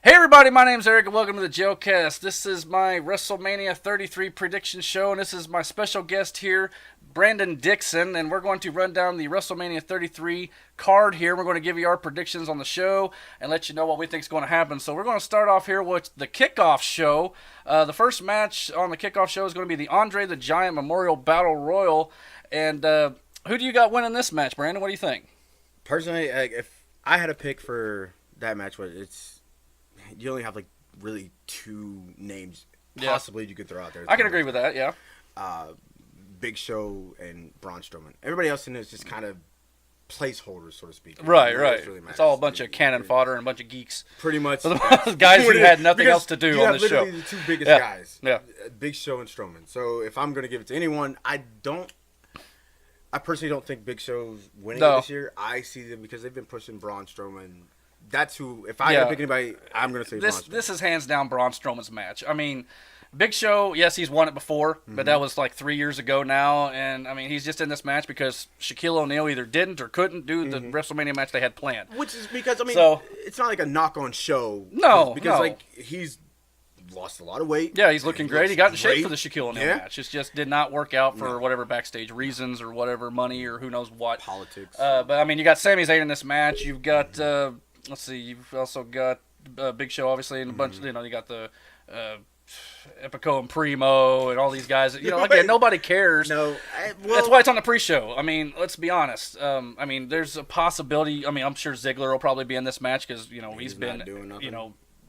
Hey everybody, my name's Eric and welcome to the Jailcast. This is my WrestleMania 33 prediction show and this is my special guest here, Brandon Dixon, and we're going to run down the WrestleMania 33 card here. We're going to give you our predictions on the show and let you know what we think is going to happen. So we're going to start off here with the kickoff show. The first match on the kickoff show is going to be the Andre the Giant Memorial Battle Royal. And who do you got winning this match, Brandon? What do you think? Personally, if I had a pick for that match, you only have like really two names possibly you could throw out there. I can agree with that, yeah. Big Show and Braun Strowman. Everybody else in there is just kind of placeholders, so to speak. Right. Really, it's all a bunch of cannon fodder and a bunch of geeks. Pretty much. Guys who had nothing else to do on the show. You have literally the two biggest guys. Yeah. Big Show and Strowman. So if I'm going to give it to anyone, I personally don't think Big Show's winning this year. I see them because they've been pushing Braun Strowman. That's who, if I had to pick anybody, I'm going to say Braun Strowman. This is hands down Braun Strowman's match. I mean, Big Show, yes, he's won it before, but that was like 3 years ago now. And, I mean, he's just in this match because Shaquille O'Neal either didn't or couldn't do the WrestleMania match they had planned. Which is because, I mean, it's not like a knock on Show. No. Like, he's lost a lot of weight. Yeah, he's looking great. He got in shape for the Shaquille O'Neal match. It just did not work out for whatever backstage reasons or whatever, money or who knows what. Politics. But, I mean, you got Sami Zayn in this match. You've got, let's see, you've also got Big Show, obviously, and a bunch, you got the Epico and Primo and all these guys. Again, nobody cares. That's why it's on the pre-show. I mean, let's be honest. I mean, there's a possibility. I mean, I'm sure Ziggler will probably be in this match because, he's been,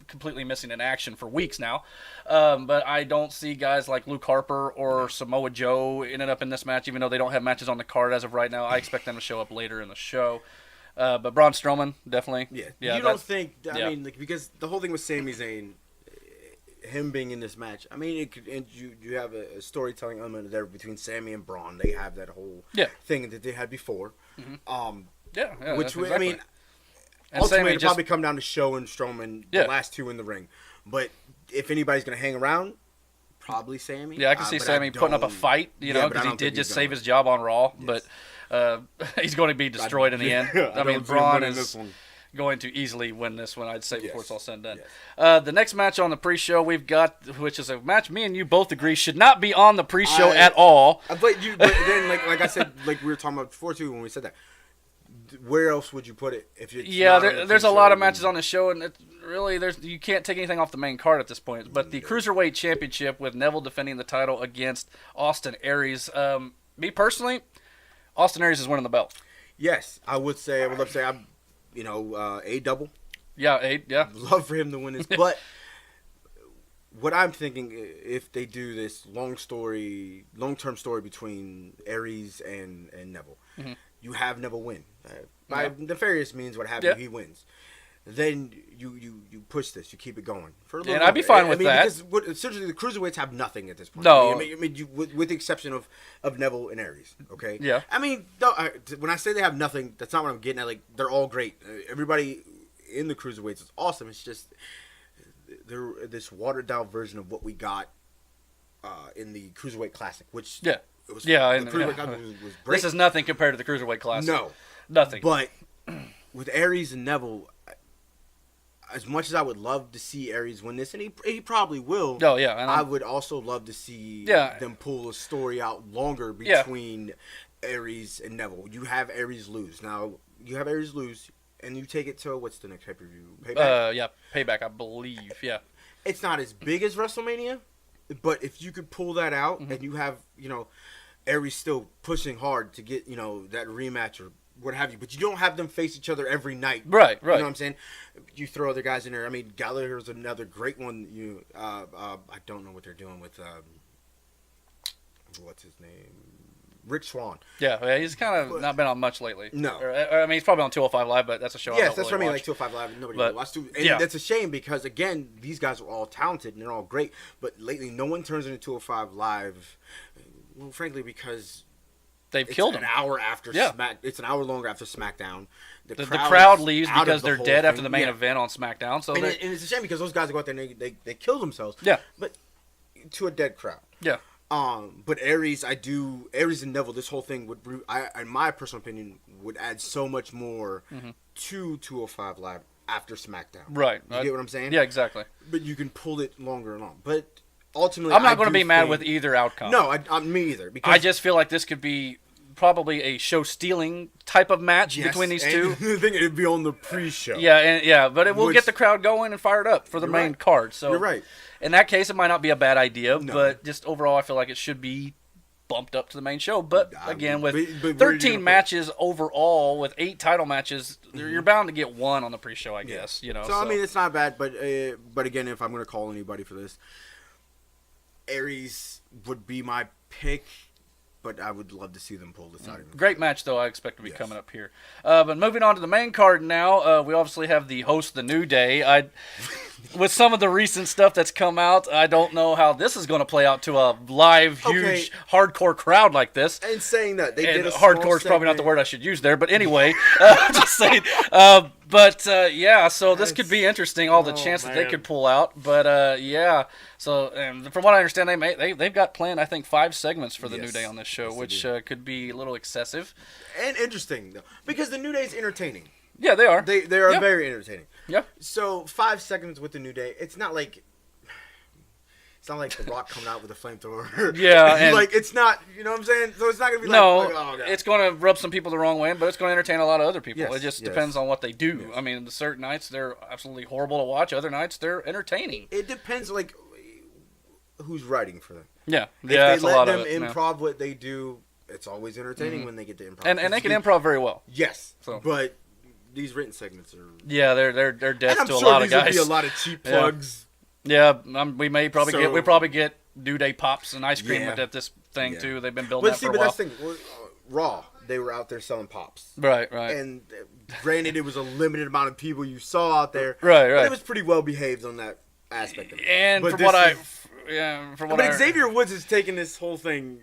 completely missing in action for weeks now. But I don't see guys like Luke Harper or Samoa Joe ending up in this match, even though they don't have matches on the card as of right now. I expect them to show up later in the show. But Braun Strowman, definitely. Yeah. You don't think, I mean, because the whole thing with Sami Zayn, him being in this match, I mean, you have a storytelling element there between Sami and Braun. They have that whole thing that they had before. Which, exactly. I mean, and ultimately, it'll probably come down to Show and Strowman, the last two in the ring. But if anybody's going to hang around, probably Sami. Yeah, I can see Sami putting up a fight, because he did just save his job on Raw. Yes. But he's going to be destroyed in the end. I mean, Braun is going to easily win this one, I'd say, before it's all said and done. Yes. The next match on the pre-show we've got, which is a match me and you both agree should not be on the pre-show at all. But then, like I said, like we were talking about before too, when we said that, where else would you put it if you? There's a lot of matches on the show, and you can't take anything off the main card at this point. But the Cruiserweight Championship with Neville defending the title against Austin Aries. Me personally, Austin Aries is winning the belt. Yes, I would love to say I'm, a double. Yeah. Love for him to win this, but what I'm thinking, if they do this long-term story between Aries and Neville, you have Neville win. By nefarious means, what have you, he wins. Then you push this, you keep it going for a little. And I'd be fine with that. Because essentially the cruiserweights have nothing at this point. No, I mean, with the exception of Neville and Aries. Okay. Yeah. I mean, when I say they have nothing, that's not what I'm getting at. Like, they're all great. Everybody in the cruiserweights is awesome. It's just they're this watered down version of what we got in the Cruiserweight Classic, which the Cruiserweight Classic was great. This is nothing compared to the Cruiserweight Classic. No, nothing. But with Aries and Neville, as much as I would love to see Aries win this, and he probably will. Oh yeah, I would also love to see them pull a story out longer between Aries and Neville. You have Aries lose. Now you have Aries lose, and you take it to what's the next pay-per-view? Payback. Payback, I believe. Yeah. It's not as big as WrestleMania, but if you could pull that out and you have Aries still pushing hard to get that rematch or what have you, but you don't have them face each other every night. Right. You know what I'm saying? You throw other guys in there. I mean, Gallagher's another great one. I don't know what they're doing with what's his name? Rick Swann. Yeah, he's kind of not been on much lately. No. I mean, he's probably on 205 Live, but that's a show Yes, that's what I mean, like 205 Live, nobody really watched. And that's a shame because, again, these guys are all talented and they're all great, but lately no one turns into 205 Live, well, frankly, because they've killed him. It's an hour longer after SmackDown. The crowd leaves because they're dead after the main event on SmackDown. So and it's a shame because those guys go out there and they kill themselves. Yeah. But to a dead crowd. Yeah. But Aries and Neville, this whole thing would, in my personal opinion, would add so much more to 205 Live after SmackDown. Right. You get what I'm saying? Yeah, exactly. But you can pull it longer and on. But ultimately, I'm not going to be mad with either outcome. No, me either. Because I just feel like this could be probably a show-stealing type of match between these two. I think it'd be on the pre-show. Yeah, but it will get the crowd going and fired up for the main card. So you're right. In that case, it might not be a bad idea, but just overall, I feel like it should be bumped up to the main show. But again, with 13 matches overall, with 8 title matches, you're bound to get one on the pre-show, I guess. You know. So I mean, it's not bad, but again, if I'm going to call anybody for this, Aries would be my pick. But I would love to see them pull this out. Great match, though, I expect to be coming up here. But moving on to the main card now, we obviously have the host, The New Day. With some of the recent stuff that's come out, I don't know how this is going to play out to a live, huge, hardcore crowd like this. And saying that, they did a hardcore is probably not the word I should use there, but anyway, just saying. So this could be interesting, all the chants that they could pull out. But, So, from what I understand, they've got planned, I think, 5 segments for the New Day on this show, which could be a little excessive. And interesting, though, because the New Day is entertaining. Yeah, they are. They are very entertaining. Yeah. So 5 segments with the New Day, it's not like The Rock coming out with a flamethrower. Yeah, and it's not. You know what I'm saying? So it's not gonna be it's going to rub some people the wrong way, but it's going to entertain a lot of other people. Yes, it just depends on what they do. Yes. I mean, certain nights they're absolutely horrible to watch. Other nights they're entertaining. It depends, who's writing for them. Yeah, if they let them improv what they do, it's always entertaining when they get to improv. And they can improv very well. Yes, but these written segments are they're death to a lot of guys. And I'm sure these will be a lot of cheap plugs. Yeah, we probably get New Day pops and ice cream at this thing too. They've been building that for a while. That's the thing. Raw, they were out there selling pops. Right. And granted, it was a limited amount of people you saw out there. Right. But it was pretty well behaved on that aspect of it. And but Xavier Woods is taking this whole thing,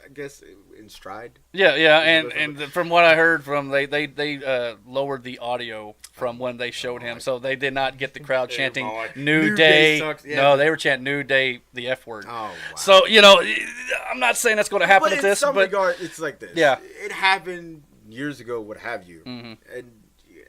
I guess, in stride. Yeah, and from what I heard they lowered the audio from when they showed him, so they did not get the crowd chanting New Day. No, they were chanting New Day, the F word. Oh, wow. So I'm not saying that's going to happen at this, but in some regard, it's like this. Yeah, it happened years ago, what have you, and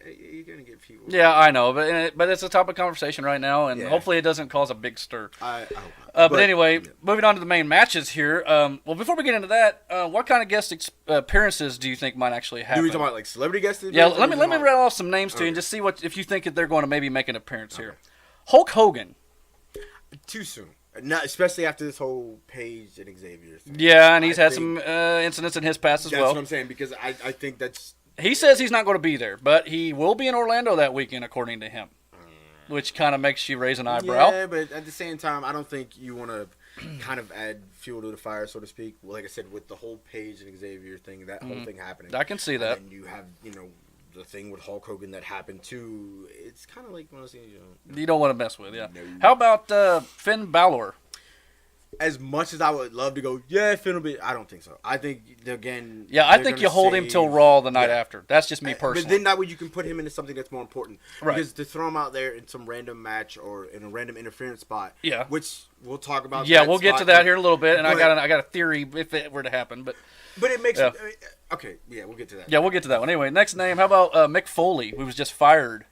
you're gonna get people. Yeah, I know, but it's a topic of conversation right now, and hopefully it doesn't cause a big stir. I hope not. But anyway, moving on to the main matches here. Well, before we get into that, what kind of guest appearances do you think might actually happen? Do we talk about celebrity guests? Yeah, let me rattle off some names to you and just see if you think that they're going to maybe make an appearance here. Hulk Hogan. Too soon. Not, especially after this whole Paige and Xavier thing. Yeah, and he's had some incidents in his past as well. That's what I'm saying, because I think that's... He says he's not going to be there, but he will be in Orlando that weekend, according to him. Which kind of makes you raise an eyebrow. Yeah, but at the same time, I don't think you want to kind of add fuel to the fire, so to speak. Well, like I said, with the whole Paige and Xavier thing, that whole thing happening. I can see that. And you have, the thing with Hulk Hogan that happened too. It's kind of like one of those things you don't want to mess with, yeah. No. How about Finn Balor? As much as I would love to go, Finn will be. I don't think so. I think again. Yeah, I think you hold him till Raw the night after. That's just me personally. But then that way you can put him into something that's more important. Right. Because to throw him out there in some random match or in a random interference spot. Yeah. Which we'll talk about. Yeah, we'll get to that here in a little bit, and I got a theory if it were to happen, but it makes. Okay, yeah, we'll get to that. Yeah, we'll get to that one. Anyway, next name. How about Mick Foley, who was just fired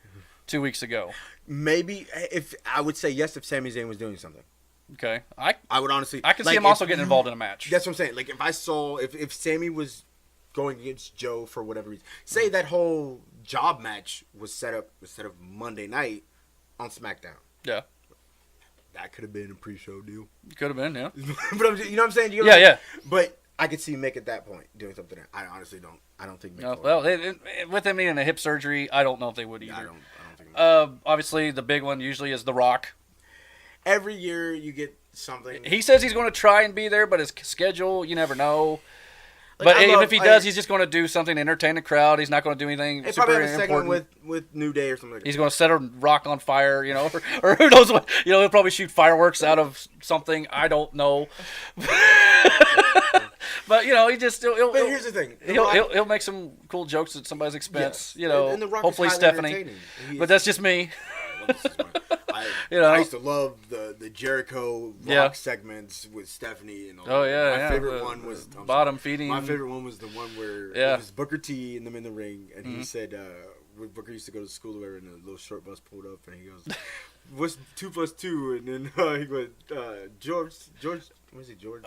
2 weeks ago? Maybe I would say yes if Sami Zayn was doing something. Okay, I would honestly. I can see him also getting involved in a match. That's what I'm saying. Like if I saw if Sammy was going against Joe for whatever reason, say that whole job match was set up instead of Monday night on SmackDown. Yeah, that could have been a pre-show deal. Could have been, yeah. But you know what I'm saying? Yeah. But I could see Mick at that point doing something. I honestly don't. I don't think Mick. No, well, with him needing a hip surgery, I don't know if they would either. I don't think. Obviously, the big one usually is The Rock. Every year you get something. He says he's going to try and be there, but his schedule, you never know. But even if he does, he's just going to do something to entertain the crowd. He's not going to do anything super probably have a important. segment with New Day or something like that. He's going to set a rock on fire, or who knows what. He'll probably shoot fireworks out of something. I don't know. But he just. But here's the thing: he'll make some cool jokes at somebody's expense. Yes. And the Rock hopefully is Stephanie. But that's just me. I used to love the Jericho Rock segments with Stephanie and all. Oh yeah, my favorite one was bottom feeding. My favorite one was the one where it was Booker T and them in the ring, and he said, Booker used to go to school or whatever, and a little short bus pulled up, and he goes, "What's 2 + 2?" And then he goes, George. What is it, George?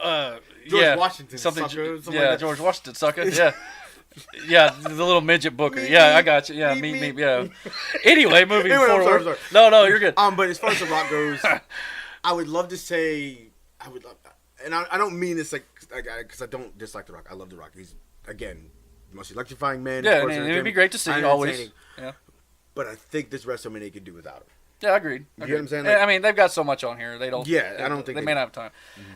George Washington. Something. Sucker, yeah, like George Washington, sucker. Yeah. Yeah, the little midget Booker. Yeah, I got you. Yeah, me. Yeah. Anyway, moving forward. Sorry. No, you're good. But as far as The Rock goes, I would love to say I would love, and I don't mean this because I don't dislike The Rock. I love The Rock. He's again the most electrifying man. Yeah, and it'd be great to see always. Yeah. But I think this WrestleMania could do without him. Yeah, I agreed. You know what I'm saying? Like, I mean, they've got so much on here. They don't. Yeah, I don't think they may not have time. Mm-hmm.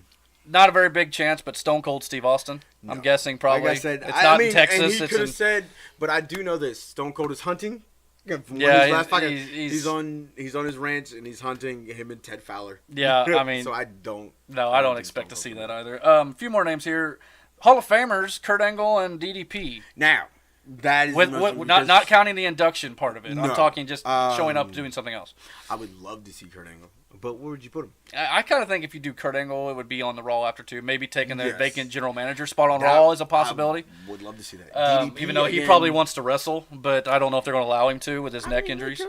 Not a very big chance, but Stone Cold Steve Austin. No. I'm guessing probably. Like I said, it's not in Texas. And he could have said, but I do know this: Stone Cold is hunting. He's on his ranch and he's hunting him and Ted Fowler. Yeah, I mean, so I don't. No, I don't expect to see that either. A few more names here: Hall of Famers Kurt Angle and DDP. Now, that is not counting the induction part of it. No, I'm talking just showing up doing something else. I would love to see Kurt Angle. But where would you put him? I kind of think if you do Kurt Angle, it would be on the Raw after 2. Maybe taking the vacant general manager spot on Raw is a possibility. I would love to see that. DDP, even though he probably wants to wrestle, but I don't know if they're going to allow him to with his neck injuries.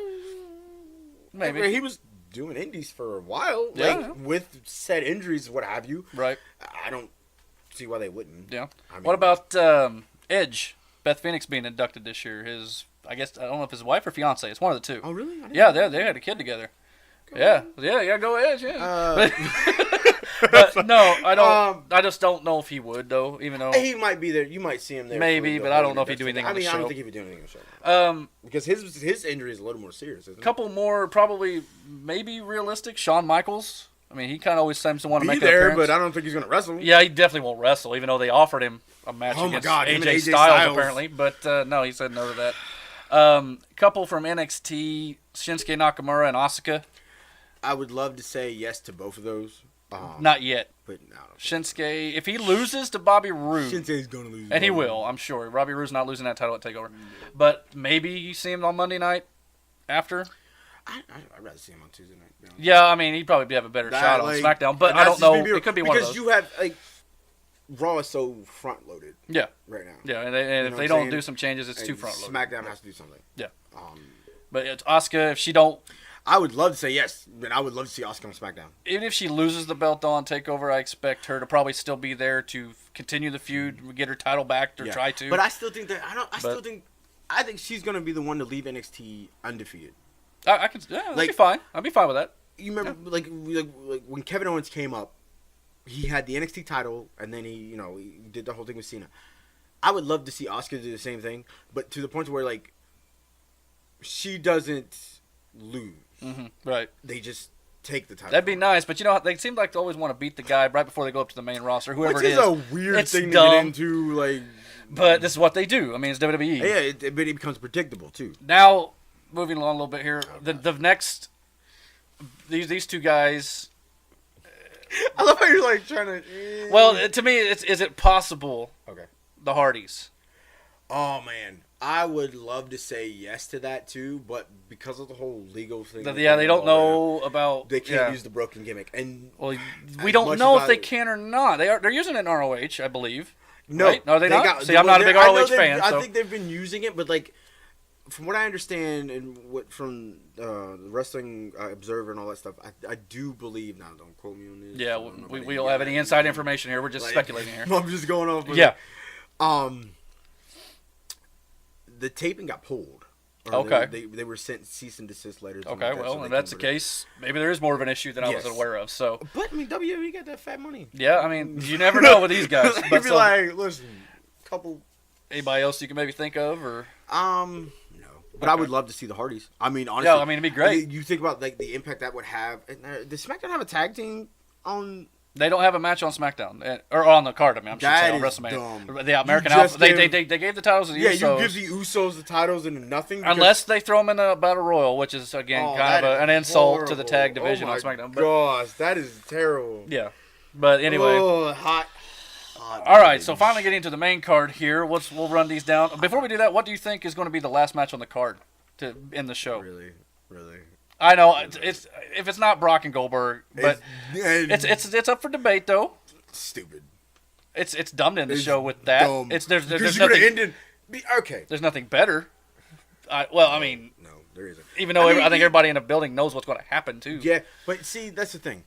Maybe. He was doing indies for a while, with said injuries, what have you. Right. I don't see why they wouldn't. Yeah. What about Edge? Beth Phoenix being inducted this year. I guess I don't know if his wife or fiance. It's one of the two. Oh, really? Yeah, they had a kid together. Yeah, go Edge, yeah. But no, I don't. I just don't know if he would though. Even though he might be there, you might see him there. Maybe, but I don't know if he'd do anything on the show. I don't think he would do anything on the show. Because his injury is a little more serious. Isn't it? Couple more, probably, maybe realistic. Shawn Michaels. I mean, he kind of always seems to want to make an appearance. But I don't think he's going to wrestle. Yeah, he definitely won't wrestle, even though they offered him a match against AJ Styles apparently. But no, he said no to that. Couple from NXT: Shinsuke Nakamura and Asuka. I would love to say yes to both of those. Not yet. But no. Shinsuke, if he loses to Bobby Roode. Shinsuke's going to lose. And he will, I'm sure. Bobby Roode's not losing that title at TakeOver. But maybe you see him on Monday night after. I'd rather see him on Tuesday night. Yeah, I mean, he'd probably have a better shot on SmackDown. But I don't know. It could be one of those. Because you have, Raw is so front-loaded. Yeah. Right now. Yeah, and if they don't do some changes, it's too front-loaded. SmackDown has to do something. Yeah. But it's Asuka, if she don't... I would love to say yes, but I would love to see Asuka on SmackDown. Even if she loses the belt on TakeOver, I expect her to probably still be there to continue the feud, get her title back, or try to. But I still think that I think she's gonna be the one to leave NXT undefeated. I can, that'd be fine. I'd be fine with that. You remember, like when Kevin Owens came up, he had the NXT title, and then he did the whole thing with Cena. I would love to see Asuka do the same thing, but to the point where she doesn't lose. Mm-hmm. Right. They just take the title. That'd be nice, but they seem like they always want to beat the guy right before they go up to the main roster, whoever Which it is. Which is a weird thing to get into, But this is what they do. I mean, it's WWE. Yeah, but it becomes predictable too. Now, moving along a little bit here, the next these two guys. I love how you're trying to. Well, to me, is it possible? Okay. The Hardys. Oh man. I would love to say yes to that too, but because of the whole legal thing, they don't know about. They can't use the broken gimmick, and we don't know if they can or not. They're using it in ROH, I believe. No, right? No, are they not? See, I'm not a big ROH fan. I think they've been using it, but from what I understand and from the Wrestling Observer and all that stuff, I do believe. Now, don't quote me on this. Yeah, we don't have any inside information here. We're just speculating here. I'm just going off. Yeah. The taping got pulled. Okay. They were sent cease and desist letters. Okay, well, if that's the case, maybe there is more of an issue than I was aware of. So, but I mean, WWE got that fat money. Yeah, I mean, you never know with these guys. But be listen, couple. Anybody else you can maybe think of, or no. But I would love to see the Hardys. I mean, honestly, yeah, I mean, it'd be great. You think about the impact that would have. Does SmackDown have a tag team on? They don't have a match on SmackDown or on the card. I mean, I'm sure on WrestleMania. Dumb. The American Alpha. They gave the titles to the Usos. Yeah, you give the Usos the titles and nothing. Unless they throw them in a Battle Royal, which is again kind of an insult to the tag division on SmackDown. But, gosh, that is terrible. Yeah, but anyway. Hot. All right, so finally getting to the main card here. We'll run these down. Before we do that, what do you think is going to be the last match on the card to end the show? Really. I know it's if it's not Brock and Goldberg, but it's up for debate though. Stupid. It's dumb to end the show with that. Dumb. There's nothing. Okay. There's nothing better. I mean, no, there isn't. Even though I think everybody in the building knows what's going to happen too. Yeah, but see, that's the thing.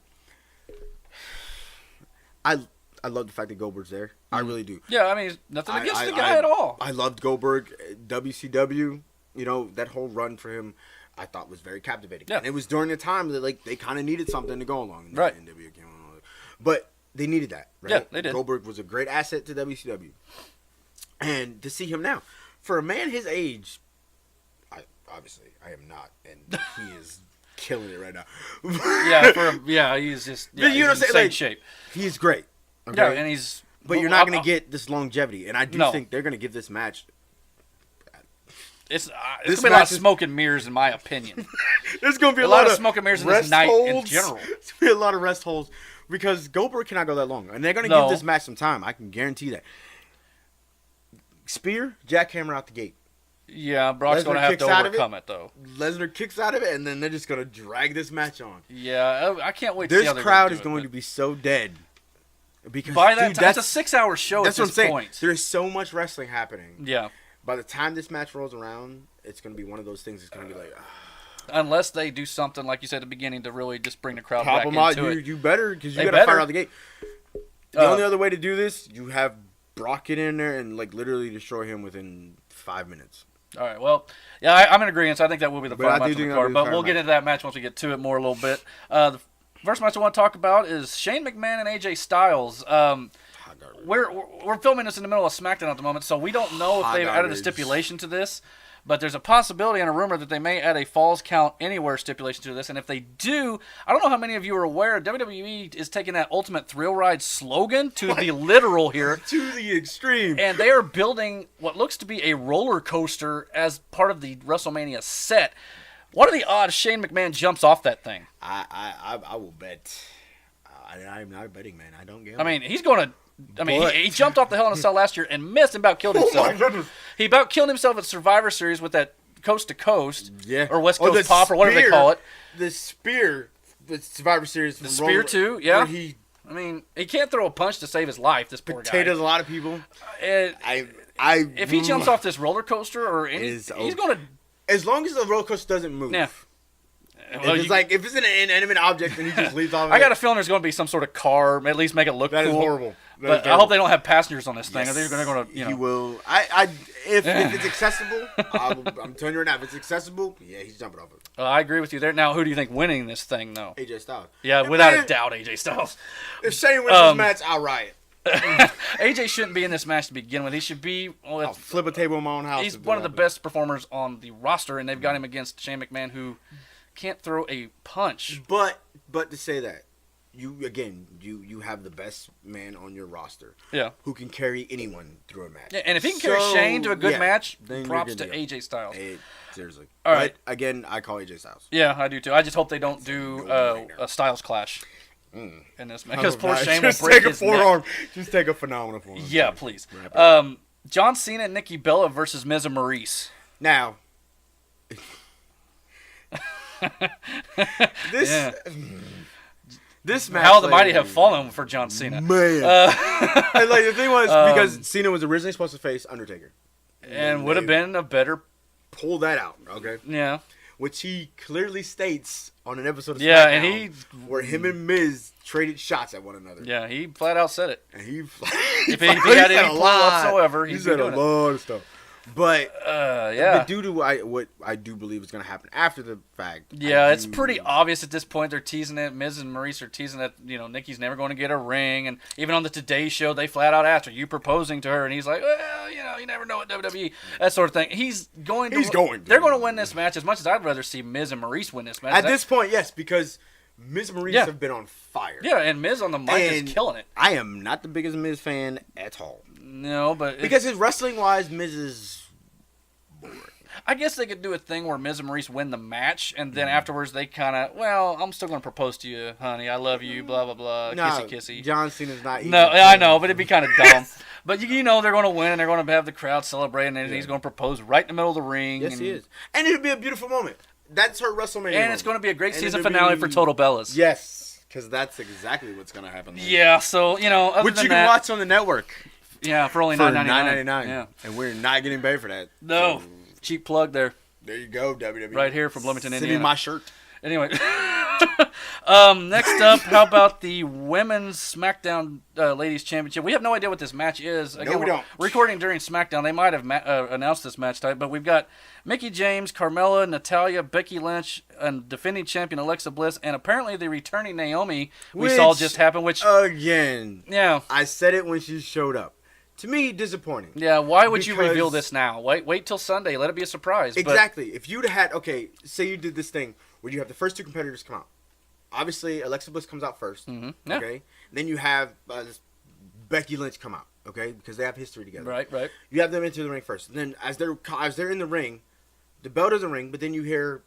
I love the fact that Goldberg's there. I really do. Yeah, I mean, nothing against the guy at all. I loved Goldberg, WCW. You know, that whole run for him, I thought was very captivating. Yeah. And it was during the time that they kind of needed something to go along. Right. But they needed that, right? Yeah, they did. Goldberg was a great asset to WCW. And to see him now, for a man his age, I am not, and he is killing it right now. He's just you know he's what I'm in saying? Insane shape. He's great. Okay? Yeah, and he's. But you're not going to get this longevity, and I do think they're going to give this match. It's going to be a lot of smoke and mirrors, in my opinion. There's going to be a lot of smoke and mirrors in this night in general. There's going to be a lot of rest holds because Goldberg cannot go that long, and they're going to give this match some time. I can guarantee that. Spear, jackhammer out the gate. Yeah, Brock's going to have to overcome it, though. Lesnar kicks out of it, and then they're just going to drag this match on. Yeah, I can't wait to see how this crowd is going to be so dead. Because by that time, it's a 6-hour show at this point. There's so much wrestling happening. Yeah. By the time this match rolls around, it's going to be one of those things that's going to be like... Unless they do something, like you said at the beginning, to really just bring the crowd back into it. You better, because you got to fire out the gate. The only other way to do this, you have Brock get in there and literally destroy him within 5 minutes. All right, well, yeah, I'm in agreement. So I think that will be the final match of the card. But we'll get into that match once we get to it more a little bit. The first match I want to talk about is Shane McMahon and AJ Styles. We're filming this in the middle of Smackdown at the moment, so we don't know if they've added a stipulation to this. But there's a possibility and a rumor that they may add a Falls Count Anywhere stipulation to this. And if they do, I don't know how many of you are aware, WWE is taking that Ultimate Thrill Ride slogan to the literal here. To the extreme. And they are building what looks to be a roller coaster as part of the WrestleMania set. What are the odds Shane McMahon jumps off that thing? I will bet. I'm not a betting man. I don't gamble. I mean, he's going to... he jumped off the Hell in a Cell last year and missed and about killed himself. Oh my goodness. He about killed himself at Survivor Series with that Coast to Coast, or West Coast the Pop, or whatever they call it. The spear, the Survivor Series. The spear too, yeah. He can't throw a punch to save his life. This poor guy. Potatoes a lot of people. If he jumps off this roller coaster or he's going to. As long as the roller coaster doesn't move. Yeah. Well, if it's an inanimate object and he just leaves off. I got a feeling there's going to be some sort of car, at least make it look cool. That is horrible. But I hope they don't have passengers on this thing. Yes. They're going to, He will. If it's accessible, I'm telling you right now, if it's accessible, yeah, he's jumping off it. I agree with you there. Now, who do you think winning this thing, though? AJ Styles. Yeah, without a doubt, AJ Styles. If Shane wins this match, I'll riot. AJ shouldn't be in this match to begin with. He should be. I'll flip a table in my own house. He's one of the best performers on the roster, and they've got him against Shane McMahon, who can't throw a punch. But to say that, you have the best man on your roster. Yeah. Who can carry anyone through a match. Yeah, and if he can carry Shane to a good match, props to AJ Styles. Seriously. All right. But again, I call AJ Styles. Yeah, I do too. I just hope they don't do a Styles clash in this match. Because poor Shane will break his neck. Just take a phenomenal form. Yeah, please. John Cena and Nikki Bella versus Miz and Maurice. Now, this match, how the mighty have fallen for John Cena. Man, and the thing was because Cena was originally supposed to face Undertaker, and would have been a better pull that out. Okay, yeah, which he clearly states on an episode of Smackdown, and where him and Miz traded shots at one another. Yeah, he flat out said it. And he if he had any pull whatsoever, he said a lot of stuff. But yeah, due to what I do believe is going to happen after the fact. Yeah, it's pretty obvious at this point. They're teasing it. Miz and Maurice are teasing that Nikki's never going to get a ring, and even on the Today Show, they flat out asked, "Are you proposing to her?" And he's like, "Well, you never know at WWE." That sort of thing. They're going to win this match as much as I'd rather see Miz and Maurice win this match. At this point, yes, because Miz and Maurice have been on fire. Yeah, and Miz on the mic is killing it. I am not the biggest Miz fan at all. No, but because his wrestling wise, Miz is boring. I guess they could do a thing where Miz and Maurice win the match, and then afterwards they kind of, I'm still going to propose to you, honey. I love you, blah, blah, blah, kissy, kissy. John Cena's not easy. No, I know, but it'd be kind of dumb. But they're going to win, and they're going to have the crowd celebrating, and he's going to propose right in the middle of the ring. Yes, he is. And it'll be a beautiful moment. That's her WrestleMania And it's going to be a great season finale for Total Bellas. Yes, because that's exactly what's going to happen. There. Yeah, so, other which than you can watch on the network. Yeah, for only $9.99. Yeah. And we're not getting paid for that. No. So. Cheap plug there. There you go, WWE. Right here from Bloomington, Send Indiana. me my shirt. Anyway, next up, how about the Women's Smackdown Ladies Championship? We have no idea what this match is. Again, No, we don't. We're recording during Smackdown. They might have announced this match type, but we've got Mickie James, Carmella, Natalya, Becky Lynch, and defending champion Alexa Bliss, and apparently the returning Naomi we saw just happen, which... Again. Yeah. I said it when she showed up. To me, disappointing. Yeah, why would you reveal this now? Wait till Sunday. Let it be a surprise. Exactly. If you'd had... Okay, say you did this thing where you have the first two competitors come out. Obviously, Alexa Bliss comes out first. Mm-hmm. Yeah. Okay? Then you have Becky Lynch come out. Okay? Because they have history together. Right. You have them into the ring first. And then as they're in the ring, the bell doesn't ring, but then you hear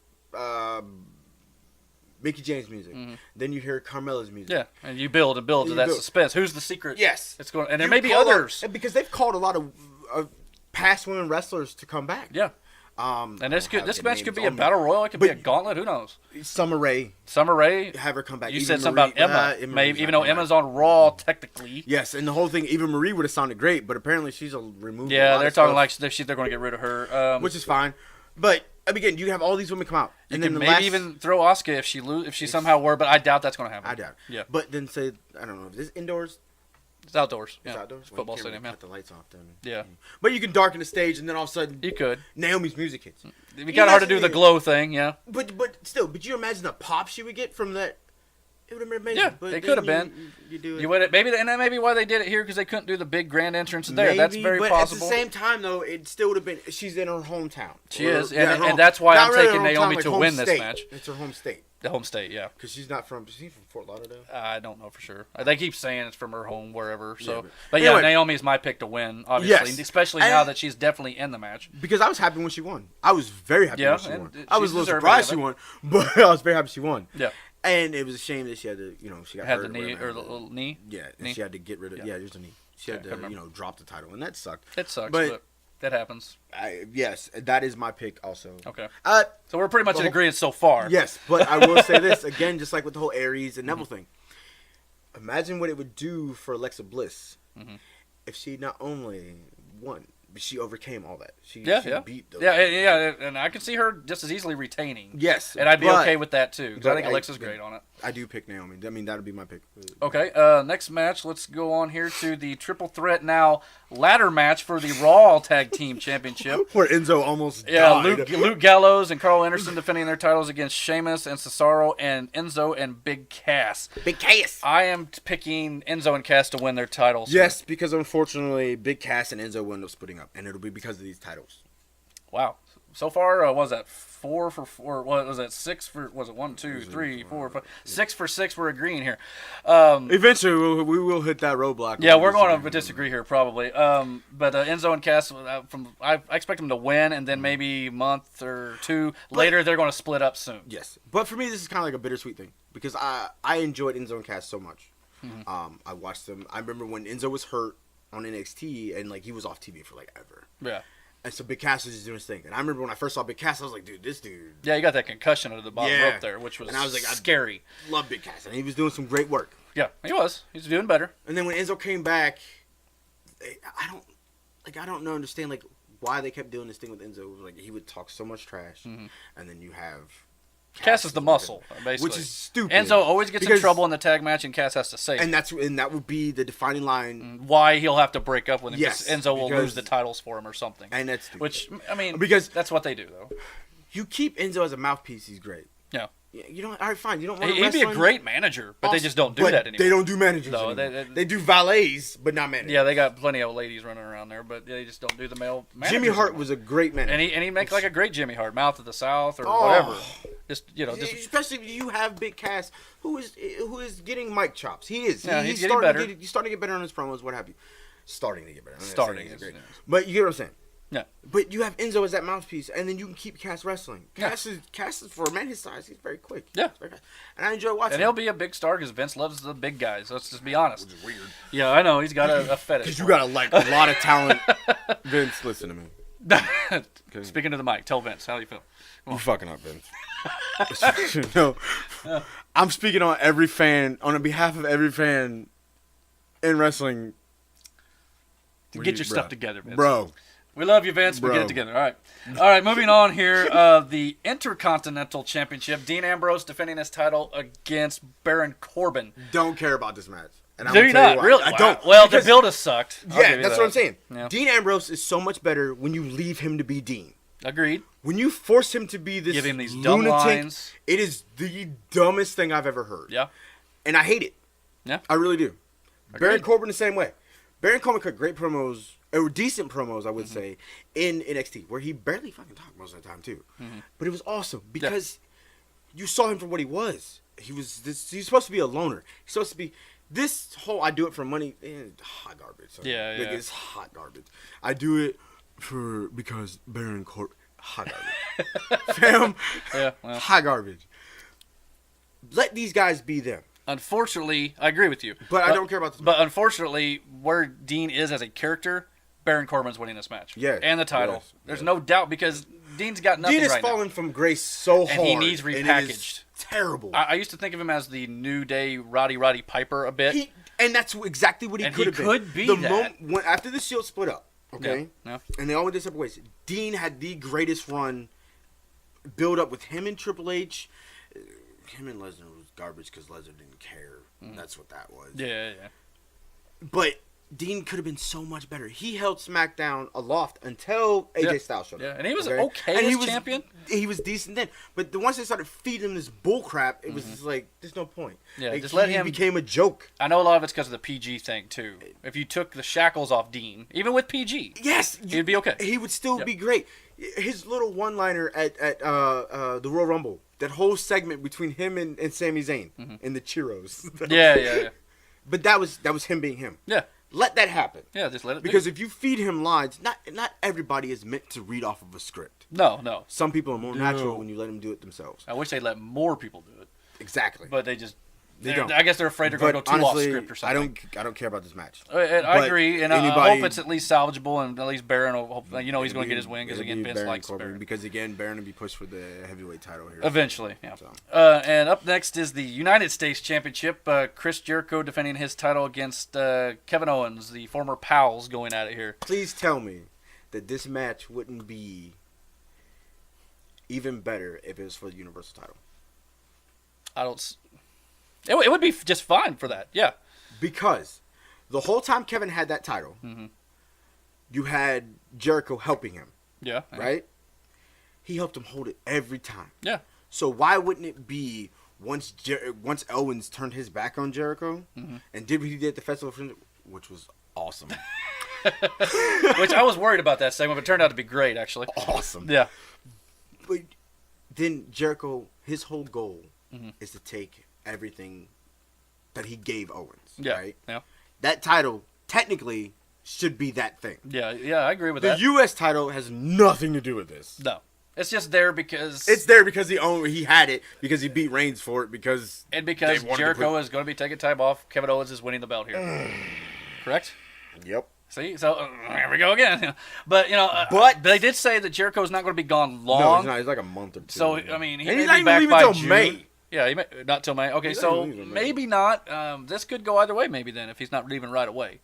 Mickie James music. Mm-hmm. Then you hear Carmella's music. Yeah, and you build to that suspense. Who's the secret? Yes. It's going, and there may be others. Because they've called a lot of past women wrestlers to come back. Yeah. And this match could be a battle royal. It could be a gauntlet. Who knows? Summer Rae, have her come back. You Even said something about Emma. Maybe, even though Emma's on Raw technically. Yes, and the whole thing. Eva Marie would have sounded great, but apparently she's removed. Yeah, they're talking like they're going to get rid of her, which is fine. But again, you have all these women come out, and then maybe even throw Asuka if she somehow were. But I doubt that's going to happen. I doubt. Yeah. But then say I don't know. Is this indoors? It's outdoors. It's yeah. outdoors. Well, Football stadium. Cut the lights off then. Yeah. But you can darken the stage, and then all of a sudden you could. Naomi's music hits. It'd be kind of hard to do the glow thing. Yeah. But still, you imagine the pop she would get from that. It would have been amazing. Yeah, but it could have been. You do it. You would maybe, and that may be why they did it here because they couldn't do the big grand entrance there. That's very possible. But at the same time, though, it still would have been. She's in her hometown. She is, and that's why I'm taking Naomi to win this match. It's her home state. The home state, yeah. Because she's not from. Is she from Fort Lauderdale? I don't know for sure. They keep saying it's from her home, wherever. So, yeah, but anyway, Naomi's my pick to win, obviously, yes. especially now that she's definitely in the match. Because I was happy when she won. I was very happy when she won. I was a little surprised she won, but I was very happy she won. Yeah. And it was a shame that she had to, she got hurt. The knee or the little knee. Yeah, and she had to get rid of. Yeah, there's a knee. She had to, drop the title, and that sucked. It sucks, but that happens. Yes, that is my pick also. Okay. So we're pretty much in agreement so far. Yes, but I will say this again, just like with the whole Aries and Neville thing. Imagine what it would do for Alexa Bliss if she not only won, but she overcame all that. She beat those. Yeah, and I can see her just as easily retaining. Yes, and I'd be okay with that too because I think Alexa's great on it. I do pick Naomi. I mean, that would be my pick. Okay, next match. Let's go on here to the triple threat now ladder match for the Raw Tag Team Championship. Where Enzo almost died. Luke Gallows and Carl Anderson defending their titles against Sheamus and Cesaro and Enzo and Big Cass. Big Cass. I am picking Enzo and Cass to win their titles. Yes, because unfortunately, Big Cass and Enzo will end up splitting up, and it'll be because of these titles. Wow. So far, what was that 4 for 4? What was that 6 for? Was it 1, 2, 3, 4, 5? 6 for 6. We're agreeing here. Eventually, we will hit that roadblock. Yeah, we're going to disagree here probably. But Enzo and Cass, I expect them to win, and then maybe a month or two later they're going to split up soon. Yes, but for me, this is kind of like a bittersweet thing because I enjoyed Enzo and Cass so much. I watched them. I remember when Enzo was hurt on NXT and he was off TV for ever. Yeah. And so Big Cass was just doing his thing. And I remember when I first saw Big Cass, I was like, dude, this dude. Yeah, you got that concussion under the bottom rope there, which was, scary. I love Big Cass. And he was doing some great work. Yeah, he was. He's doing better. And then when Enzo came back, I don't understand why they kept doing this thing with Enzo. He would talk so much trash. And then you have Cass is the muscle, basically. Which is stupid. Enzo always gets in trouble in the tag match, and Cass has to save. And that would be the defining line. Why he'll have to break up with him. Yes, Enzo will lose the titles for him or something. And that's stupid. Which, I mean, because that's what they do, though. You keep Enzo as a mouthpiece, he's great. Yeah. You don't. All right, fine. You don't want to He'd be a great manager, but they just don't do that anymore. They don't do managers anymore. They do valets, but not managers. Yeah, they got plenty of ladies running around there, but they just don't do the male managers. Jimmy Hart was a great manager. And he makes a great Jimmy Hart, Mouth of the South or whatever. Especially if you have Big Cass, who is getting mic chops. He is. Yeah, he's getting better. He's starting to get better on his promos, what have you. Starting to get better. Great. But you get what I'm saying. Yeah. But you have Enzo as that mouthpiece, and then you can keep Cass wrestling. Cass is for a man his size, he's very quick. Yeah. And I enjoy watching. And he'll be a big star because Vince loves the big guys. Let's just be honest. Which is weird. Yeah, I know. He's got a fetish. Because you got a lot of talent. Vince, listen to me. Speaking to the mic, tell Vince how you feel. You fucking up, Vince. No, I'm speaking on behalf of every fan in wrestling. Get your stuff together, Vince. Bro. We love you, Vince. We get it together. All right. Moving on here. The Intercontinental Championship. Dean Ambrose defending his title against Baron Corbin. Don't care about this match. And Do you not? Really? I don't. Well, the build has sucked. Yeah, that's what I'm saying. Yeah. Dean Ambrose is so much better when you leave him to be Dean. Agreed. When you force him to be this Give him these dumb lunatic, lines. it is the dumbest thing I've ever heard. Yeah. And I hate it. Yeah. I really do. Agreed. Baron Corbin the same way. Baron Corbin cut great promos, or decent promos, I would say, in NXT, where he barely fucking talked most of the time, too. Mm-hmm. But it was awesome because you saw him for what he was. He's supposed to be a loner. He's supposed to be... This whole I do it for money, hot garbage. So it's hot garbage. I do it because Baron Corbin, hot garbage. Fam, hot garbage. Let these guys be them. Unfortunately, I agree with you. But I don't care about this match. But unfortunately, where Dean is as a character, Baron Corbin's winning this match. Yeah. And the title. Yes, There's no doubt because Dean's got nothing Dean is right fallen from grace so hard. And he needs repackaged. Terrible. I used to think of him as the New Day Roddy Piper a bit. And that's exactly what he could have been. And he could be that. After the Shield split up, okay? Yeah. And they all went their separate ways. Dean had the greatest run build up with him and Triple H. Him and Lesnar was garbage because Lesnar didn't care. That's what that was. Yeah. But Dean could have been so much better. He held SmackDown aloft until AJ Styles showed up. Yeah, and he was okay as champion. He was decent then. But once they started feeding him this bullcrap, it was just like, there's no point. Yeah, like, just let him... He became a joke. I know a lot of it's because of the PG thing, too. If you took the shackles off Dean, even with PG, he'd be okay. He would still be great. His little one-liner at the Royal Rumble, that whole segment between him and Sami Zayn and the Churros. Yeah. But that was him being him. Yeah. Let that happen. Yeah, just let it Because if you feed him lines, not everybody is meant to read off of a script. No. Some people are more natural when you let them do it themselves. I wish they'd let more people do it. Exactly. But they just... They don't. I guess they're afraid they're going to go too off script or something. I don't care about this match. I agree, and I hope it's at least salvageable, and at least Baron will hope, he's going to get his win, because again, Vince likes Baron. Because again, Baron will be pushed for the heavyweight title here. Eventually, yeah. So. And up next is the United States Championship. Chris Jericho defending his title against Kevin Owens, the former pals, going at it here. Please tell me that this match wouldn't be even better if it was for the Universal title. I don't... It would be just fine for that, yeah. Because the whole time Kevin had that title, you had Jericho helping him. Yeah. Right? He helped him hold it every time. Yeah. So why wouldn't it be once Owens turned his back on Jericho and did what he did at the Festival of Friendship, which was awesome. Which I was worried about that segment, but it turned out to be great, actually. Awesome. Yeah. But then Jericho, his whole goal is to take everything that he gave Owens. Yeah. Right? Yeah. That title technically should be that thing. Yeah, I agree with that. The U.S. title has nothing to do with this. No. It's just there because... It's there because he had it, because he beat Reigns for it, because... And because Jericho is going to be taking time off, Kevin Owens is winning the belt here. Correct? Yep. See? So, here we go again. But, they did say that Jericho's not going to be gone long. No, he's not. He's like a month or two. So, I mean, he may he's not be back even by leaving June. till May. Yeah, not till May. Okay, so maybe not. This could go either way maybe then if he's not leaving right away.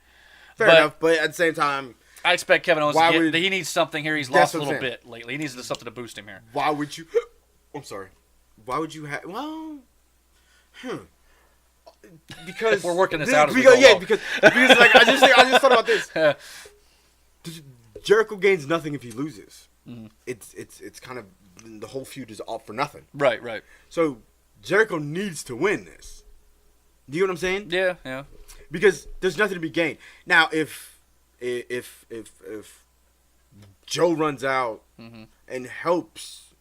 Fair enough, but at the same time... I expect Kevin Owens he needs something here. He's lost a little bit lately. He needs something to boost him here. Why would you... I'm sorry. Why would you have... Well... Because... We're working this out as we go along. Because like, I just thought about this. Jericho gains nothing if he loses. It's kind of... The whole feud is all for nothing. Right. So, Jericho needs to win this. Do you know what I'm saying? Yeah. Because there's nothing to be gained. Now, if Joe runs out and helps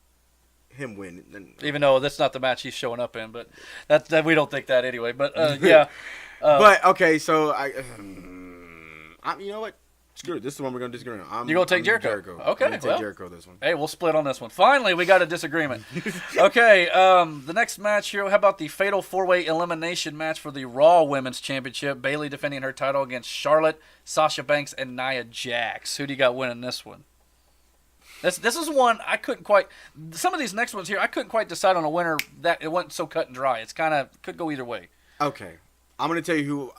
him win, then even though that's not the match he's showing up in, but that we don't think that anyway. But yeah. But okay, so you know what? Screw it. This is the one we're going to disagree on. You're going to take Jericho? Okay, I'm going to take Jericho this one. Hey, we'll split on this one. Finally, we got a disagreement. Okay, the next match here, how about the Fatal 4-Way Elimination match for the Raw Women's Championship? Bayley defending her title against Charlotte, Sasha Banks, and Nia Jax. Who do you got winning this one? This is one I couldn't quite... Some of these next ones here, I couldn't quite decide on a winner. That it wasn't so cut and dry. It's kind of... Could go either way. Okay. I'm going to tell you who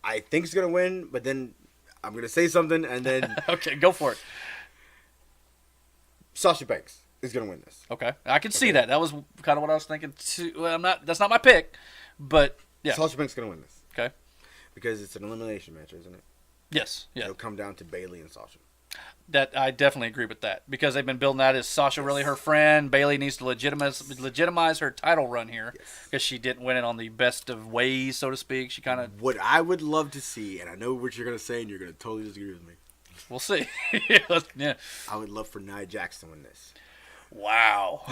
I think is going to win, but then... I'm gonna say something, and then Okay, go for it. Sasha Banks is gonna win this. Okay, I can see that. That was kind of what I was thinking too. Well, that's not my pick, but yeah. Sasha Banks is gonna win this. Okay. Because it's an elimination match, isn't it? Yes. Yeah. It'll come down to Bayley and Sasha. That I definitely agree with that because they've been building that as Sasha really her friend. Bayley needs to legitimize her title run here because she didn't win it on the best of ways, so to speak. She kind of. What I would love to see, and I know what you're gonna say, and you're gonna totally disagree with me. We'll see. Yeah. I would love for Nia Jax to win this. Wow.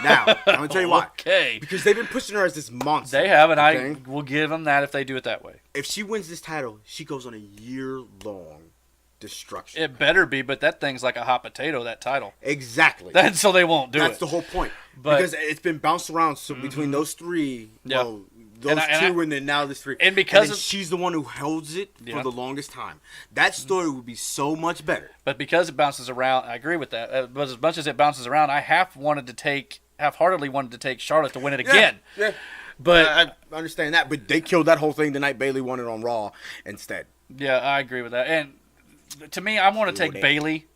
Now, I'm going to tell you why. Okay. Because they've been pushing her as this monster. They have, and okay? I will give them that if they do it that way. If she wins this title, she goes on a year-long destruction. It better be, but that thing's like a hot potato, that title. Exactly. So they won't do it. That's the whole point. But, because it's been bounced around between those three. Yeah. Well, those two, and then now this three. And because she's the one who holds it for the longest time. That story would be so much better. But because it bounces around, I agree with that. But as much as it bounces around, I half-heartedly wanted to take Charlotte to win it again. Yeah. But I understand that. But they killed that whole thing the night Bayley won it on Raw instead. Yeah, I agree with that. And to me, I want to take Bayley.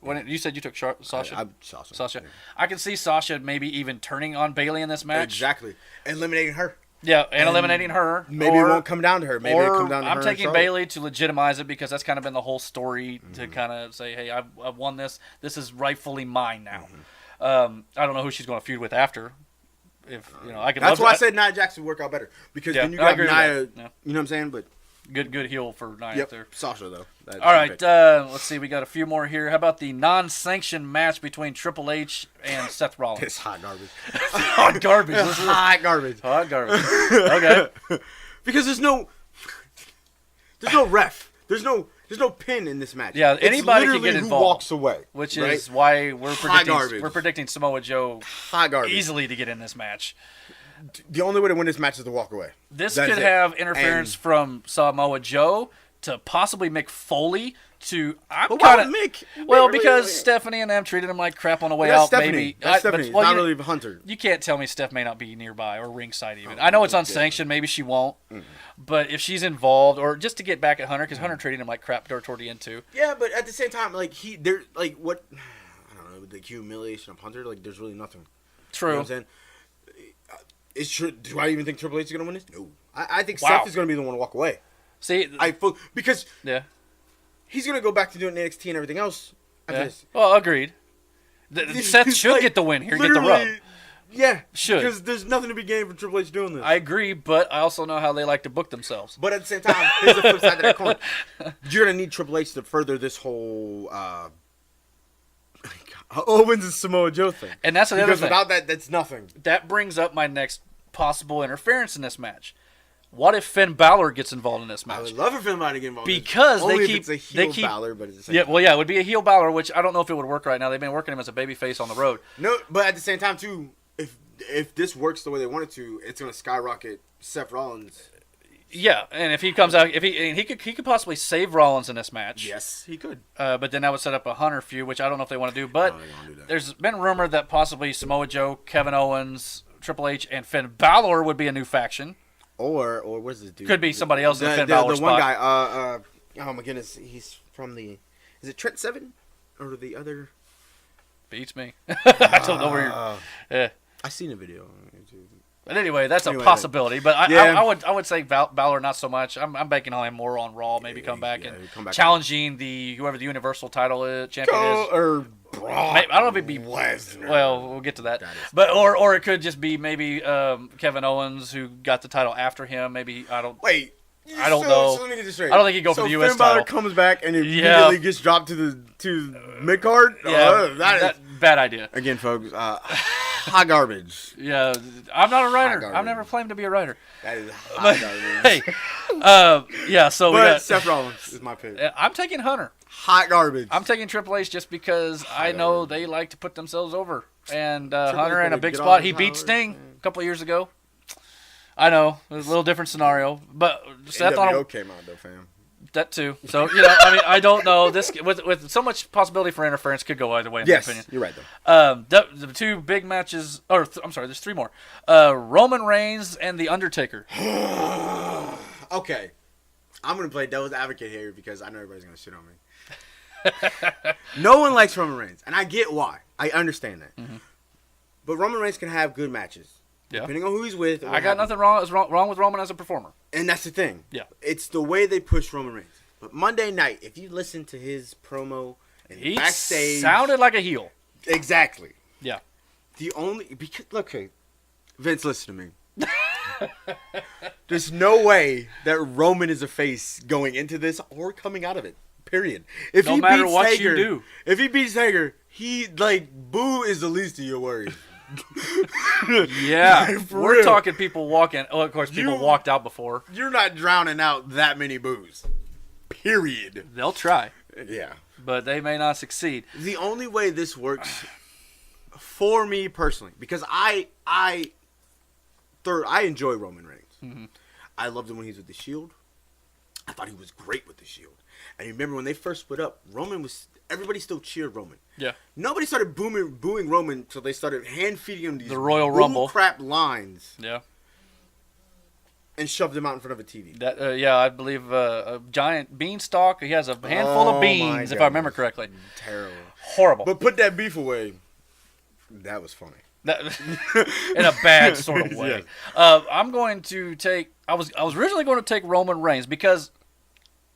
You said you took Sasha. Sasha. Yeah. I can see Sasha maybe even turning on Bayley in this match. Exactly. Eliminating her. Yeah, and eliminating her. Maybe it won't come down to her. Maybe it'll come down to her. I'm taking Bayley to legitimize it because that's kind of been the whole story to kind of say, hey, I've won this. This is rightfully mine now. I don't know who she's going to feud with after. That's why I said Nia Jax would work out better because then you got Nia. You know what I'm saying? But good heel for Nia. Yep. There. Sasha though. All right, let's see. We got a few more here. How about the non-sanctioned match between Triple H and Seth Rollins? It's hot garbage. Hot garbage. Hot garbage. Hot garbage. Okay. Because there's no ref. There's no pin in this match. Yeah, anybody can get involved. Who walks away, which is why we're predicting Samoa Joe easily to get in this match. The only way to win this match is to walk away. This could have interference from Samoa Joe to possibly Mick Foley to Mick? Because Stephanie and them treated him like crap on the way out. Stephanie. Maybe That's Stephanie. It's not really Hunter. You can't tell me Steph may not be nearby or ringside even. I know it's unsanctioned. Maybe she won't. But if she's involved, or just to get back at Hunter, because Hunter treated him like crap toward the end too. Yeah, but at the same time, what I don't know, the humiliation of Hunter, there's really nothing. True. You know what I'm saying? Do I even think Triple H is gonna win this? No. I think Seth is gonna be the one to walk away. See, because he's gonna go back to doing NXT and everything else. Well, agreed. Seth should get the win here, get the rub. Yeah, should, because there's nothing to be gained from Triple H doing this. I agree, but I also know how they like to book themselves. But at the same time, here's the flip side of that coin. You're gonna need Triple H to further this whole Owens and Samoa Joe thing, and that's another thing. Because without that, that's nothing. That brings up my next possible interference in this match. What if Finn Balor gets involved in this match? I would love for Finn Balor to get involved. Because Only if it's a heel Balor, but at the same time. Well, yeah, it would be a heel Balor, which I don't know if it would work right now. They've been working him as a babyface on the road. No, but at the same time too, if this works the way they want it to, it's going to skyrocket Seth Rollins. Yeah, and if he comes out, he could possibly save Rollins in this match. Yes, he could. But then that would set up a Hunter feud, which I don't know if they want to do. But there's been rumored that possibly Samoa Joe, Kevin Owens, Triple H, and Finn Balor would be a new faction. Or what's this dude? Could be somebody else in the Finn Balor spot. The one guy. Oh my goodness, he's from the. Is it Trent Seven or the other? Beats me. I don't know where you're. I seen a video on YouTube. But anyway, that's a possibility. But I would say Balor not so much. I'm banking on him more on Raw. Maybe come back challenging whoever the Universal title champion is. Or Brock. I don't know if it'd be Lesnar. Well, we'll get to that. But or it could just be maybe Kevin Owens who got the title after him. Maybe I don't. Wait. I don't know. So let me get this straight. I don't think he'd go for the U.S. Finn Balor title. comes back and immediately gets dropped to mid card. Yeah, that is bad idea. Again, folks. Hot garbage. Yeah, I'm not a writer. I've never claimed to be a writer. That is hot garbage. Hey, so we got Seth Rollins is my pick. I'm taking Hunter. Hot garbage. I'm taking Triple H just because I know they like to put themselves over. And Hunter in a big spot. He beat Sting a couple of years ago. I know it was a little different scenario, but Seth NWO came out though, fam. That too. So I mean, I don't know. This with so much possibility for interference could go either way. In my opinion. You're right though. The two big matches, I'm sorry, there's three more. Roman Reigns and the Undertaker. Okay, I'm going to play devil's advocate here because I know everybody's going to shit on me. No one likes Roman Reigns, and I get why. I understand that. Mm-hmm. But Roman Reigns can have good matches. Yeah. Depending on who he's with. I got nothing wrong with Roman as a performer. And that's the thing. Yeah. It's the way they push Roman Reigns. But Monday night, if you listen to his promo and he backstage, sounded like a heel. Exactly. Yeah. Look, Vince, listen to me. There's no way that Roman is a face going into this or coming out of it. Period. If no matter what you do. If he beats Taker, Boo is the least of your worries. Yeah, we're talking people walking. Oh, of course, people walked out before. You're not drowning out that many boos. Period. They'll try. Yeah. But they may not succeed. The only way this works for me personally, because I enjoy Roman Reigns. Mm-hmm. I loved him when he was with the Shield. I thought he was great with the Shield. And you remember when they first split up, everybody still cheered Roman. Yeah. Nobody started booing Roman until they started hand feeding him these the Royal Rumble crap lines. Yeah. And shoved him out in front of a TV. Yeah, I believe a giant beanstalk. He has a handful of beans, if I remember correctly. Terrible. Horrible. But put that beef away. That was funny. In a bad sort of way. Yes. I'm going to take. I was originally going to take Roman Reigns because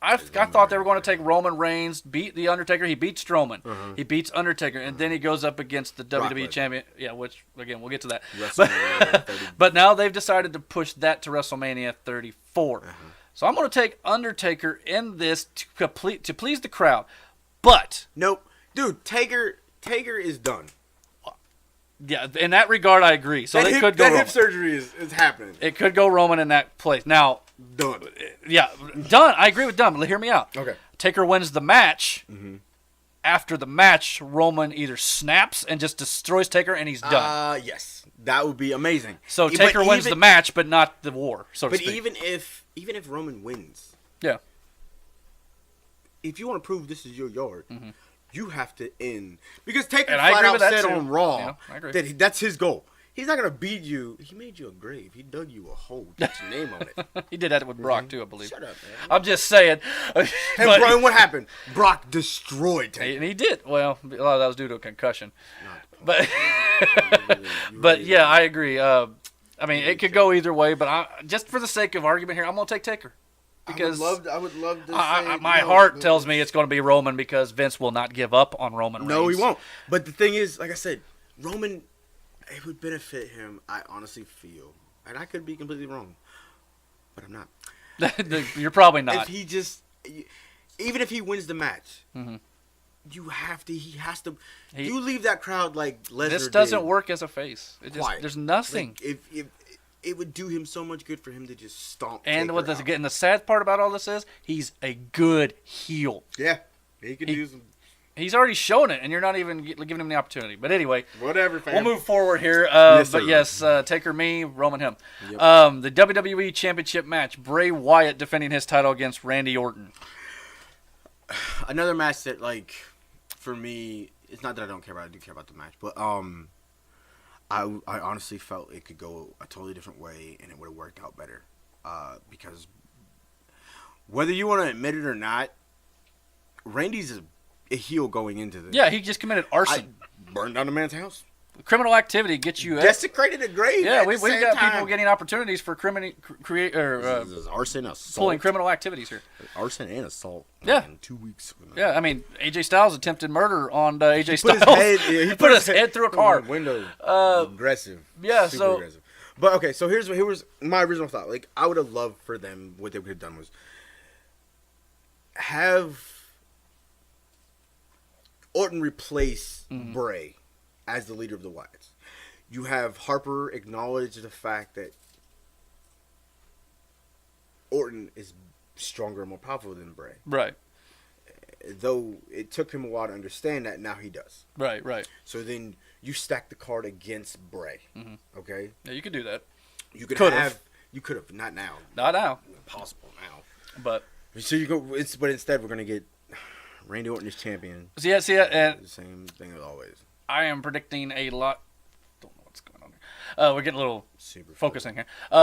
I thought they were going to take Roman Reigns, beat the Undertaker. He beats Strowman. Uh-huh. He beats Undertaker, and then he goes up against the WWE champion. Yeah, which again we'll get to that. But now they've decided to push that to WrestleMania 34. Uh-huh. So I'm going to take Undertaker in this to please the crowd. But nope, dude, Taker is done. Yeah, in that regard, I agree. So they could go Roman. Hip surgery is happening. It could go Roman in that place. Now, done. Yeah, done. I agree with done. Hear me out. Okay. Taker wins the match. Mm-hmm. After the match, Roman either snaps and just destroys Taker, and he's done. Yes, that would be amazing. So Taker wins the match, but not the war. So to speak. But even if Roman wins, yeah. If you want to prove this is your yard. Mm-hmm. You have to end. Because Taker flat out said on Raw that that's his goal. He's not going to beat you. He made you a grave. He dug you a hole. Put your name on it. He did that with Brock, too, I believe. Shut up, man. I'm just saying. And what happened? Brock destroyed Taker. And he did. Well, a lot of that was due to a concussion. But yeah, I agree. I mean, it could go either way, but just for the sake of argument here, I'm going to take Taker. Because I would love to my heart tells me it's going to be Roman because Vince will not give up on Roman Reigns. No, he won't. But the thing is, like I said, Roman, it would benefit him, I honestly feel. And I could be completely wrong. But I'm not. You're probably not. Even if he wins the match, mm-hmm. He has to. You leave that crowd like Lesnar This doesn't work as a face. There's nothing. Like if it would do him so much good for him to just stomp. And the sad part about all this is he's a good heel. Yeah, he could do some. He's already shown it, and you're not even giving him the opportunity. But anyway, whatever. Fam. We'll move forward here. Taker me, Roman him. Yep. The WWE Championship match: Bray Wyatt defending his title against Randy Orton. Another match that, like, for me, it's not that I don't care about it. I do care about the match, but I honestly felt it could go a totally different way, and it would have worked out better. Because whether you want to admit it or not, Randy's a heel going into this. Yeah, he just committed arson. Burned down a man's house. Criminal activity gets you... Desecrated a grave. Yeah, we've got people getting opportunities for arson, assault. Pulling criminal activities here. Arson and assault. Yeah. In 2 weeks. Yeah, I mean, AJ Styles attempted murder on AJ Styles. He put his head through a car. Window. Aggressive. Yeah, super aggressive. But okay, so here was my original thought. Like, I would have loved for them, what they would have done was have Orton replace Bray as the leader of the Wyatts. You have Harper acknowledge the fact that Orton is stronger and more powerful than Bray. Right. Though it took him a while to understand that, now he does. Right. So then you stack the card against Bray. Mm-hmm. Okay? Yeah, you could do that. You could have. You could have. Not now. Not now. Impossible now. But. So you go. But instead, we're going to get Randy Orton as champion. See, and the same thing as always. I am predicting a lot. Don't know what's going on here. We're getting a little super focusing here. I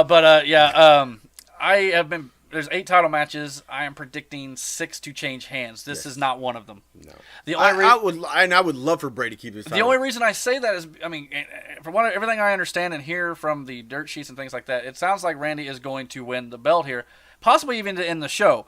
have been there's 8 title matches. I am predicting 6 to change hands. This is not one of them. No. The only I would love for Bray to keep his title. The only reason I say that is, I mean, from everything I understand and hear from the dirt sheets and things like that, it sounds like Randy is going to win the belt here, possibly even to end the show.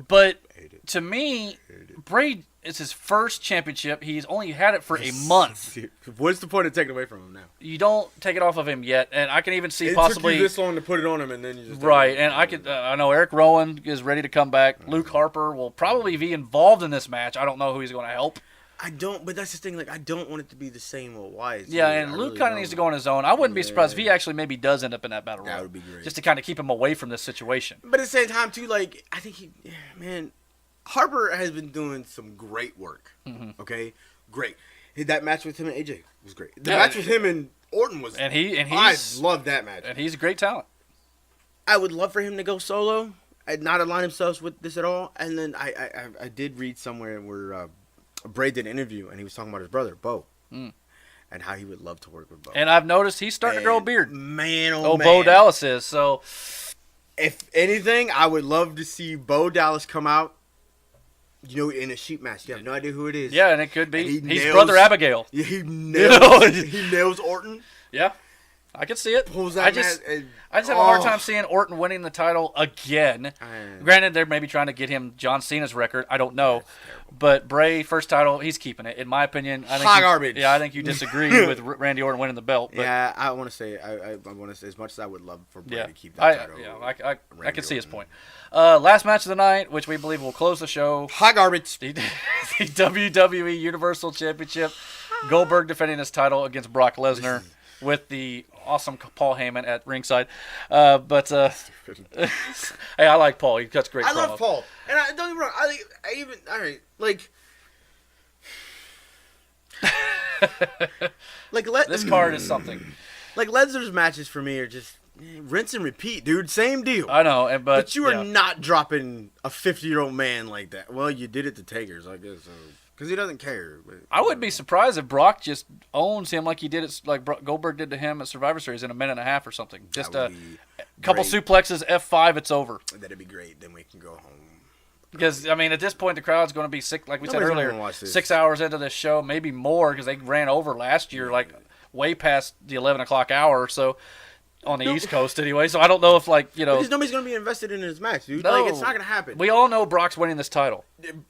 But to me, Bray, it's his first championship. He's only had it for a month. What's the point of taking it away from him now? You don't take it off of him yet, and I can even see it possibly took you this long to put it on him, and then you just right. And I know Eric Rowan is ready to come back. Luke Harper will probably be involved in this match. I don't know who he's going to help. I don't, but that's the thing. Like, I don't want it to be the same old Wyatt. Yeah, and Luke kind of needs to go on his own. I wouldn't be surprised if he actually maybe does end up in that battle royal. That would be great. Just to kind of keep him away from this situation. But at the same time, too, like, I think Harper has been doing some great work. Mm-hmm. Okay, great. That match with him and AJ was great. The match with him and Orton was. I love that match. And he's a great talent. I would love for him to go solo and not align himself with this at all. And then I did read somewhere where Bray did an interview and he was talking about his brother Bo, and how he would love to work with Bo. And I've noticed he's starting to grow a beard. Man, man. Bo Dallas is. So, if anything, I would love to see Bo Dallas come out. You know, in a sheep match. You have no idea who it is. Yeah, and it could be. He's Brother Abigail. Yeah, he nails Orton. Yeah, I can see it. Pulls that I just have a hard time seeing Orton winning the title again. Granted, they're maybe trying to get him John Cena's record. I don't know. But Bray, first title, he's keeping it. In my opinion, I think garbage. Yeah, I think you disagree with Randy Orton winning the belt. But yeah, I want to say, I want to say, as much as I would love for Bray to keep that title. Yeah, I can see his point. Last match of the night, which we believe will close the show. Hot garbage. The WWE Universal Championship. Goldberg defending his title against Brock Lesnar with the awesome Paul Heyman at ringside. Hey, I like Paul. He cuts great. I love Paul, and don't get me wrong. This card is something. Like Lesnar's matches for me are just rinse and repeat, dude. Same deal. I know, but you are not dropping a 50-year-old man like that. Well, you did it to Taker's, I guess, because he doesn't care. But, I wouldn't be surprised if Brock just owns him like he did it, like Goldberg did to him at Survivor Series in a minute and a half or something. Just a couple suplexes, F5, it's over. That'd be great. Then we can go home. Because, I mean, at this point, the crowd's going to be sick, like we said earlier, 6 hours into this show, maybe more, because they ran over last year, like way past the 11 o'clock hour. So on the East Coast anyway. So I don't know if, because nobody's going to be invested in this match, dude. No. It's not going to happen. We all know Brock's winning this title. And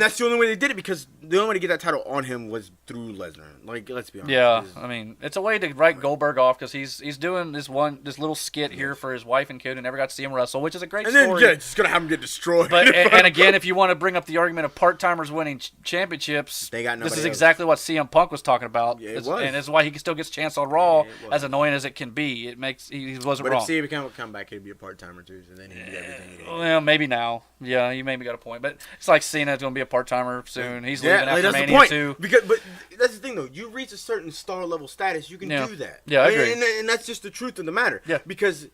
that's the only way they did it, because the only way to get that title on him was through Lesnar. Like, let's be honest. Yeah, I mean, it's a way to write Goldberg off, because he's doing this little skit here for his wife and kid who never got to see him wrestle, which is a great story. And then, it's going to have him get destroyed. But and again, if you want to bring up the argument of part-timers winning championships, this is exactly what CM Punk was talking about. Yeah, and it's why he still gets a chance on Raw, as annoying as it can be. It makes he wasn't wrong. But if CM would come back, he'd be a part-timer too, so then he'd do everything he did. Well, maybe now. Yeah, you maybe got a point. But it's like Cena's going to be a part-timer soon. He's leaving after that's Mania the point. too. But that's the thing, though. You reach a certain star-level status, you can do that. Yeah, I agree. And that's just the truth of the matter. Yeah. Because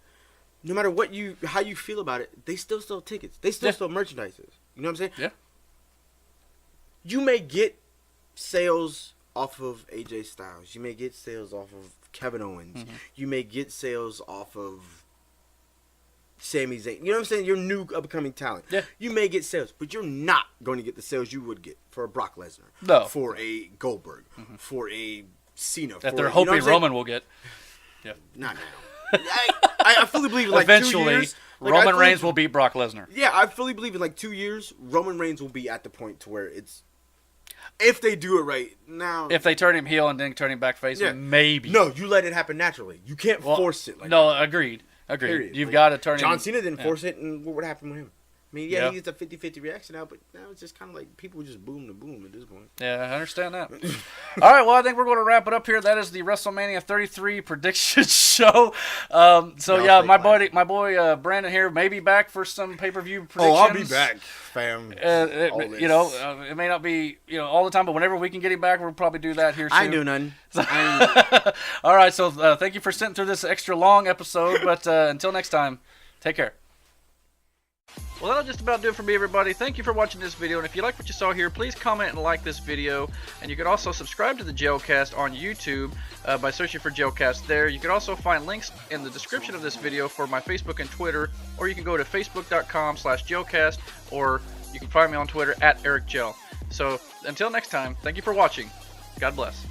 no matter how you feel about it, they still sell tickets. They still sell merchandise. You know what I'm saying? Yeah. You may get sales off of AJ Styles. You may get sales off of Kevin Owens. Mm-hmm. You may get sales off of Sami Zayn. You know what I'm saying? You're new upcoming talent. Yeah. You may get sales, but you're not going to get the sales you would get for a Brock Lesnar. No. For a Goldberg. Mm-hmm. For a Cena. That they're hoping Roman will get. Yeah. Not now. I fully believe in eventually 2 years. Roman Reigns will beat Brock Lesnar. Yeah, I fully believe in 2 years, Roman Reigns will be at the point to where it's, if they do it right now. If they turn him heel and then turn him back face, maybe. No, you let it happen naturally. You can't force it like no, that. Agreed. Period. You've got to turn him. John Cena didn't force it, and what would happen with him? I mean, he gets a 50-50 reaction now, but now it's just kind of like people just boom to boom at this point. Yeah, I understand that. All right, well, I think we're going to wrap it up here. That is the WrestleMania 33 prediction show. My boy Brandon here may be back for some pay-per-view predictions. Oh, I'll be back, fam. It may not be all the time, but whenever we can get him back, we'll probably do that here soon. I ain't do nothing. All right, so thank you for sitting through this extra long episode, but until next time, take care. Well, that'll just about do it for me, everybody. Thank you for watching this video, and if you like what you saw here, please comment and like this video. And you can also subscribe to the Jailcast on YouTube by searching for Jailcast there. You can also find links in the description of this video for my Facebook and Twitter, or you can go to facebook.com/Jailcast, or you can find me on Twitter @EricJail. So, until next time, thank you for watching. God bless.